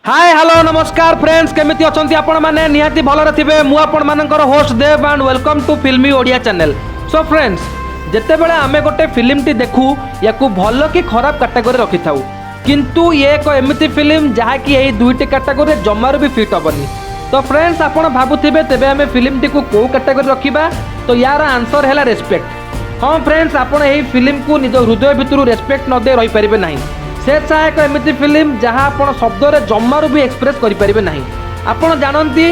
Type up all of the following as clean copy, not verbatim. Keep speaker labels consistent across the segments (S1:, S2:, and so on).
S1: Hi hello नमस्कार friends केमिति अछंती आपण माने निहाती भलरे थिबे मु आपण मानकर host Dev and welcome to Filmy Odia channel. So friends जेते बेले आमे गोटे फिल्म टी देखु याकू भलो कि खराब कैटेगरी रखि थाउ किंतु ये एक एमिति फिल्म जहा कि एही दुईटी कैटेगरी जमार भी फिट हबनी। तो फ्रेंड्स आपण भाबुथिबे तेबे आमे फिल्म टी को को कैटेगरी रखिबा तो यार आंसर हैला रेस्पेक्ट। हां फ्रेंड्स आपण एही फिल्म को निज हृदय भितरु रेस्पेक्ट न दे रहि परिबे नाही। शेरशाह एक एमिति फिल्म जहाँ आप शब्द जमारू भी एक्सप्रेस करें ना। आपड़ जानती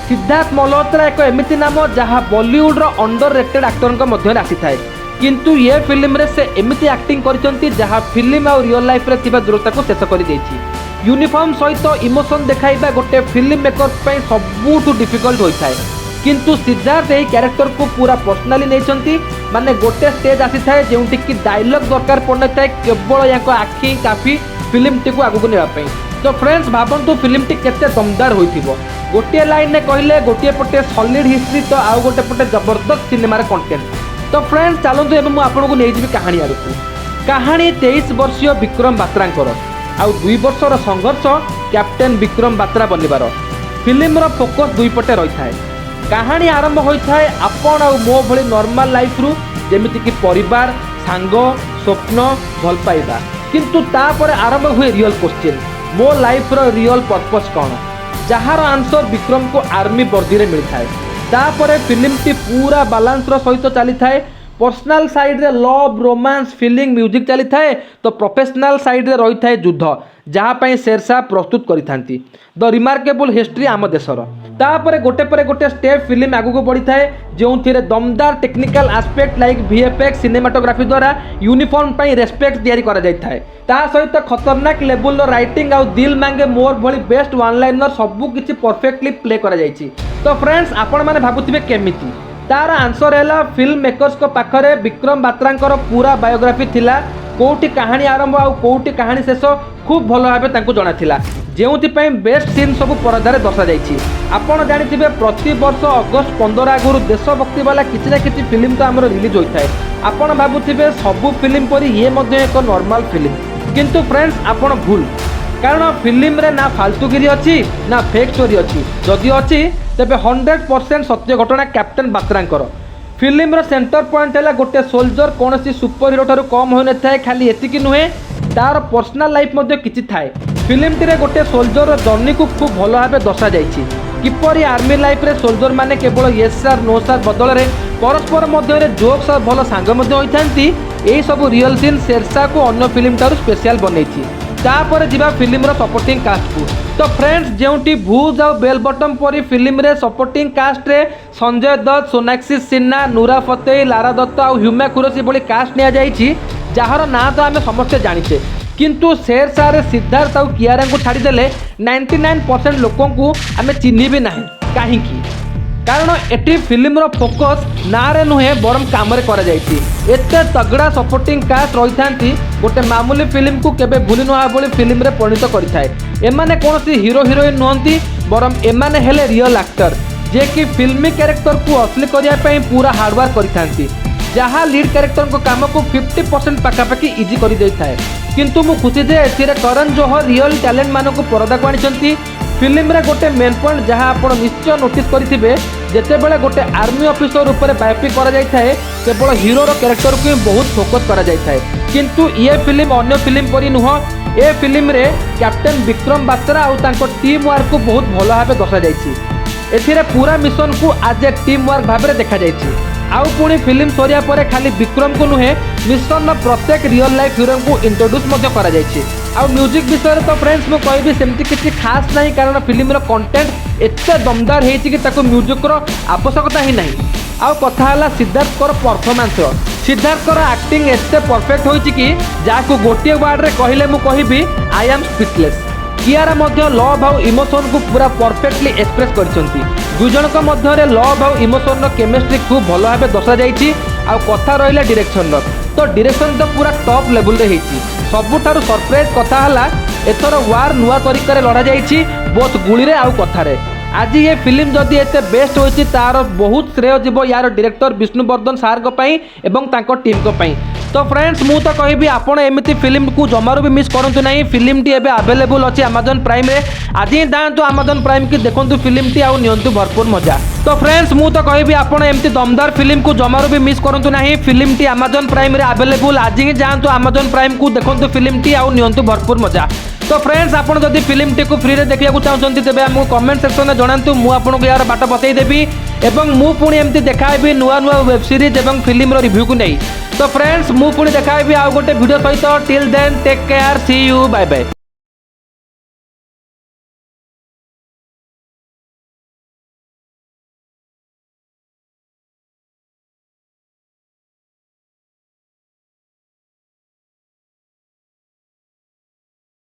S1: सिद्धार्थ मल्होत्रा एक एमिति नाम जहाँ बॉलीवुड अंडर रेटेड एक्टर मध्य आसी थाए किंतु ये फिल्म रे से एमिति एक्टिंग करछंती जहाँ फिल्म और रियल लाइफ रे थिबा दूरता को शेष कर देछि। यूनिफॉर्म सहित इमोशन देखाइबा गोटे फिल्म मेकर पई सबुठु डिफिकल्ट होइथाय किंतु सिद्धार्थ यही क्यारेक्टर को पूरा पर्सनाली नहीं माने गोटे स्टेज आसी थाए जेउंटी कि डायलॉग दरकार पड़न थाए केवल याको आखि काफी फिल्म टी को आगु नेबा पई। तो फ्रेंड्स भाबंतु फिल्म टी केते दमदार होइथिबो। गोटे लाइन ने कहले गोटे पटे सॉलिड हिस्ट्री तो आउ गोटे पटे जबरदस्त सिनेमा रे कंटेंट। तो फ्रेंड्स चलंतु एबे मु आपन को नै जिबी कहानी आरकु। कहानी 23 वर्षीय विक्रम बात्रांकर आउ 2 वर्षर संघर्ष कैप्टेन विक्रम बात्रा बनिबार। फिल्म रो फोकस दुई पटे रही थाए। कहानी आरंभ होता है आपण आ मो भली नॉर्मल लाइफ रु जेमिति कि परिवार सांग स्वप्न भल पाइबा किंतु तापर आरंभ हुए रियल क्वेश्चन मो लाइफ रो रियल पर्पस कौन जार आंसर विक्रम को आर्मी वर्दी रे मिलता है। तापर फिल्म टी पूरा बालांस रो सहित चली थाए। पर्सनल साइड रे लव रोमांस फीलिंग म्यूजिक चली थाए तो प्रोफेशनल साइड रे रही थाए युद्ध जहाँ पे शेरशाह प्रस्तुत करी थांती द रिमार्केबल हिस्ट्री आम देशर। तापर गोटे पर गोटे स्टेप फिल्म आगू बढ़ी थाए जो दमदार technical aspect like VFX cinematography द्वारा यूनिफॉर्म पाई रेस्पेक्ट तैयारी करा जाय थाए। ता सहित खतरनाक लेवल राइटिंग आउ दिल मांगे मोर भली बेस्ट वन लाइनर सबु किछि परफेक्टली प्ले करा जायछि। तो फ्रेंड्स आपण माने भाबुथिबे केमिति तार आंसर है फिल्म मेकर्स को पाखरे विक्रम बात्रांकर पूरा बायोग्राफी थिला कोठी कहानी आरंभ आ कोठी कहानी शेष खूब भल भाव जना थिला जेउथिपाई बेस्ट सीन सब परदारे दर्शा जाइछि। आपण जानिथिबे प्रति वर्ष अगस्त 15 आगुरु देशभक्ति वाला किछि ना किछि फिल्म तो हमर रिलीज होइथाय। आपण भाबुथिबे सबु फिल्म परि ये मध्ये एक नॉर्मल फिल्म किंतु फ्रेंड्स आपण भूल कारण फिल्म रे ना फालतूगिरी अच्छी ना फेक स्टोरी अच्छी जदि अच्छी तेबे 100% सत्य घटना कैप्टेन बात्रांकर। फिल्म रो सेंटर पॉइंट है गोटे सोल्जर कौन सी सुपर हिरो ठारू कम हो न खाली एतिकी नुहे तार पर्सनल लाइफ मध्य किछि थाए। फिल्म टी रे गोटे सोल्जर जर्नी को खूब भल भाव दर्शा जाइछि किपरि आर्मी लाइफ रे सोल्जर माने केवल येस सार नो सार बदल रे परस्पर मध्य जोक्स और भल सांग मध्य होइथांती। एही सब रियल सीन शेरशाह को अन्य फिल्म ठारू स्पेशल बनैछि। तापर जिबा फिल्म रो सपोर्टिंग कास्ट को। तो फ्रेंड्स जेउटी भूज और बेल बटम परी फिल्म रे सपोर्टिंग कास्ट रे संजय दत्त सोनाक्षी सिन्हा नूरा फतेही लारा दत्त और ह्यूमा कुरेशी भली कास्ट निया जाइछि जार ना तो आमे समस्ते जानिछे किंतु शेरशाह रे सिद्धार्थ और कियारा को छाड़ीदेले 99% लोकों को आमे चिन्हि भी नाही काहींकी कारण एटी फिल्म रो फोकस नारे नुहे बरम काम रे करा जाइछि। एते तगड़ा सपोर्टिंग कास्ट रही थांती गोटे मामूली फिल्म को केबे भूली नहा बोली फिल्म रे परिणत करिथाए। एमाने कोनोसी हीरो हीरोइन नहंती बरम एमाने हेले रियल एक्टर जे कि फिल्मी कैरेक्टर को असली करिया पई पूरा हार्डवर्क करिथांती जहाँ लीड कैरेक्टर को काम को 50% पाखापाखि इजी कर दे थाए। किंतु मु खुशी जे एथिरे करण जोहर रियल टैलेंट मानक परदा को आनिचंती। फिल्म रे गोटे मेन पॉइंट जहाँ आप निश्चय नोटिस करेंगे जिते बड़े गोटे आर्मी ऑफिसर ऊपर बायोपिक करा जाय थाए केवल हीरो रो कैरेक्टर को बहुत फोकस करा जाय थाए किंतु ये फिल्म अन्य फिल्म परी नुह। ए फिल्म रे कैप्टेन विक्रम बात्रा और तांको टीम वर्क को बहुत भल भाव दर्शा जाइछि। एथिरे पूरा मिशन को आज ए टीम वर्क भाव में देखा जाइछि। आउ पुणी फिल्म सरिया परे खाली विक्रम को नुहे मिशन प्रत्येक रियल लाइफ हीरो को इंट्रोड्यूस मध्य करा जाइछि। आउ म्यूजिक विषय तो फ्रेंड्स मु कहबी सेमती किछि खास नहीं कारण फिल्म रो कंटेंट एते दमदार हेछि कि ताको म्यूजिक रो आवश्यकता ही नहीं। आउ कथा हला सिद्धार्थ कर परफॉर्मेंस सिद्धार्थ कर एक्टिंग एते परफेक्ट होइछि कि जाको गोटिए वर्ड रे कहिले मु कहबी I am speechless. Kiara Madhya love और इमोशन को पूरा परफेक्टली एक्सप्रेस करछंती। दुजणक मध्य लव और इमोशन केमिस्ट्री खूब भल भाव दर्शा जाइछि। आउ कथा रहिला डायरेक्शन तो डायरेक्शन तो पूरा टॉप लेवल रे हेछि। सबुठारु सरप्राइज कथा हला एथर वार नुआ तरीका रे लड़ा जाइछि बोथ गुली रे आउ कथा रे। आज ये फिल्म जदि एते बेस्ट होइछि तार बहुत श्रेय जीव यार डायरेक्टर विष्णुवर्धन सार को पई एवं तांको टीम को पई तो फ्रेंड्स मु तो कहबी आपण एमती फिल्म को जमारू भी मिस करंतु नहीं। फिल्म टी एबे अवेलेबल अछि Amazon प्राइम रे। आज ही दांतु Amazon प्राइम की देखंतु फिल्म टी आउ नियंतु भरपूर मजा। तो फ्रेंड्स मु तो कहबी आपण एमती दमदार फिल्म को जमारू भी मिस करंतु नहीं। फिल्म टी Amazon प्राइम रे अवेलेबल। आज ही जांतु Amazon प्राइम को देखंतु फिल्म टी आउ नियंतु भरपूर मजा। तो फ्रेंड्स आपन जदि फिल्म टी को फ्री रे देखिया चाहते तेज आमको कमेंट सेक्शन में जनातु मु आपको यार बाट बतईदेवी एवं मु पुणी एमती देखाबी नुआ नुआ वेब सीरीज एवं फिल्म रिव्यू को नहीं। तो फ्रेंड्स मु पुणी देखाबी आउ गोटे वीडियो सहित till then take care see you bye bye.